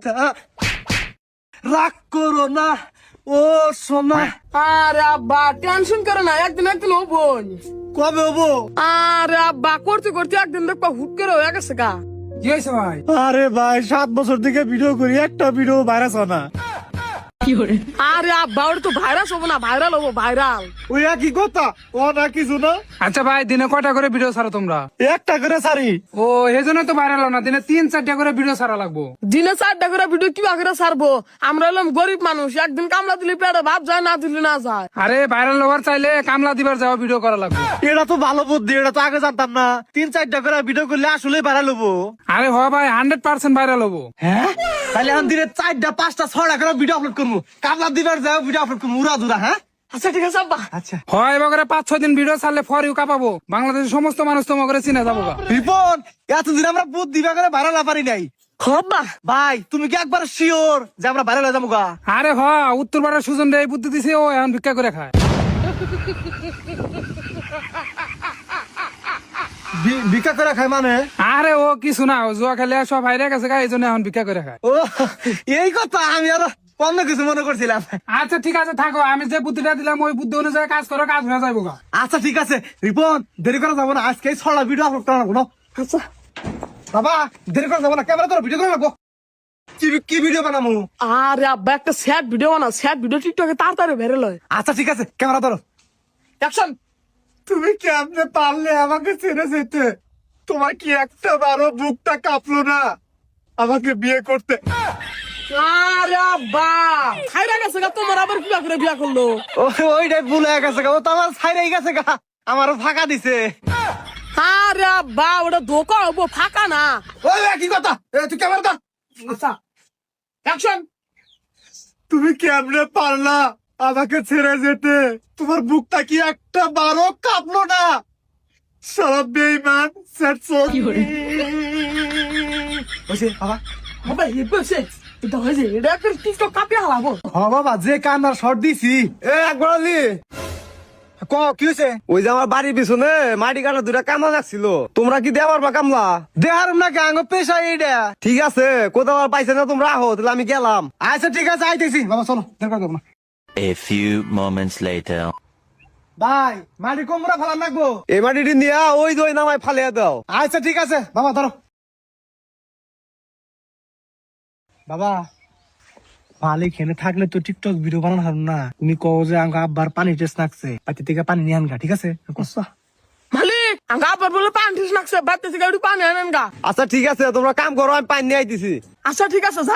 কথা রাগ করো না ও সোনা। আরে আব্বা টেনশন করে না, একদিন একদিন হবো। কবে হবো? আরে আব্বা করতে করতে একদিন দেখবা হুট করে হয়ে গেছে গা। কি হয়েছে ভাই? আরে ভাই 7 বছর থেকে ভিডিও করি, একটা ভিডিও ভাইরাস হয় না। আরে আব্বা ওটা তো ভাইরাস হবো না, ভাইরাল হবো, ভাইরাল। ওই একই কথা ও না কিছু না। আচ্ছা ভাই, দিনে কয়টা করে ভিডিও ছাড়ো তোমরা? একটা করে সারি। ও এই জন্য তো ভাইরাল না, দিনে 3-4টা করে ভিডিও ছাড়া লাগবো। দিনে 4টা করে ভিডিও কি করে ছাড়বো? আমরা হলাম গরিব মানুষ, একদিন কামলা দিলে পেটে ভাত যায়, না দিলে না যায়। আরে ভাইরাল হওয়ার চাইলে কামলা দিবার যাওয়া ভিডিও করা লাগবে। এটা তো ভালো বুদ্ধি, এটা তো আগে জানতাম না। 3-4টা করে ভিডিও করলে আসলে ভাইরাল হবো। আরে হ ভাই, 100% ভাইরাল হবো। হ্যাঁ তাহলে আমি দিনে 4টা 5টা 6টা করে ভিডিও আপলোড করবো, কামলা দিবার যাও ভিডিও আপলোড করবো উড়া দুরা। হ্যাঁ আচ্ছা ঠিক আছে আব্বা। আচ্ছা হয় এবার 5-6 দিন ভিডিও ছাড়লে ফর ইউ কাপাবো, বাংলাদেশের সমস্ত মানুষ তোমাকে করে চিনে যাবো গা। রিপন এতদিন আমরা বুদ্ধি করে ভাইরাল পারি নাই। আব্বা ভাই তুমি কি একবার শিওর যে আমরা ভাইরাল হয়ে যাবো গা? আরে হ, উত্তর পাড়ার সুজন রে এই বুদ্ধি দিছে, ও এখন ভিক্ষা করে খায়। ভিক্ষা করে খায় মানে? আরে ও কিছু না, ও জুয়া খেলে সব হাইরে গেছে গা, এই জন্য এখন ভিক্ষা করে খায়। ও এই কথা, আমি আরো অন্য কিছু মনে করছিলাম। আচ্ছা ঠিক আছে থাকো, আমি যে বুদ্ধিটা দিলাম ওই বুদ্ধি অনুযায়ী কাজ করো, কাজ হয়ে যাবো গা। আচ্ছা ঠিক আছে রিপন, দেরি করা যাবো না, আজকে 6টা ভিডিও আপলোড করা লাগবো। আচ্ছা বাবা দেরি করা যাবো না, ক্যামেরা ধরো, ভিডিও করা লাগবো। কি ভিডিও বানাবো? আরে আব্বা একটা স্যাড ভিডিও বানা, স্যাড ভিডিও টিকটকে তাড়াতাড়ি ভাইরাল হয়। আচ্ছা ঠিক আছে ক্যামেরা ধরো, অ্যাকশন। তুমি কেমনে পারলে আমাকে ছেড়ে যেতে? তোমার কি একটা বারো বুকটা কাঁপলো না আমাকে বিয়ে করতে? আরে আব্বা খাইরা গেছে গা, তোমার আবার কি করে বিয়া করলো? ওইটাই ভুল হয়ে গেছে গা, ও তো আমার ছাইরাই গেছে গা, আমারও ফাঁকা দিছে। আরে আব্বা ওটা ধোকা হবো, ফাঁকা না। ওই কি কথা, তুই ক্যামেরা ধর। আচ্ছা অ্যাকশন। তুমি কেমনে পারলা আমাকে ছেড়ে যেতে? তোমার বুকটা কি একটা বারো কাঁপলো না? সব বেঈমান বাবা। বাবা এই বসে এটা হয়েছে, এটা একটা টিকটক কাঁপিয়ে হালাবো। বাবা যে কান্নার শর্ট দিছি একবার কি হয়েছে? ওই যে আমার বাড়ির পিছনে মাটি কাটা 2টা কামলা রাখছিল, তোমরা কি দেওয়ার বা কামলা? দেহার না গাঙ্গ পেশা এইটা। ঠিক আছে, কোথাও আর পাইছে না, তোমরা আহো, তাহলে আমি গেলাম। আচ্ছা ঠিক আছে আইতেছি বাবা, চলো দরকার দেবো না। A few moments later. ভাই মাটি কোমরা ফেলার লাগবো। এই মাটিটি নিয়ে ওই দই নামায় ফালিয়ে দাও। আচ্ছা ঠিক আছে বাবা, ধরো বাবা। মালিক এখানে থাকলে তো টিকটক ভিডিও বানানো হবে না। তুমি কও যে আমাকে আব্বার পানি টেস্ট লাগছে, পাতি থেকে পানি নিয়ে আনগা, ঠিক আছে? মালিক আঙ্গা আবার বলে পানি টিস নাকছে, বাড়তে থেকে একটু পানি আনেন গা। আচ্ছা ঠিক আছে, তোমরা কাম করো, আমি পানি নিয়ে আইতেছি। আচ্ছা ঠিক আছে যান।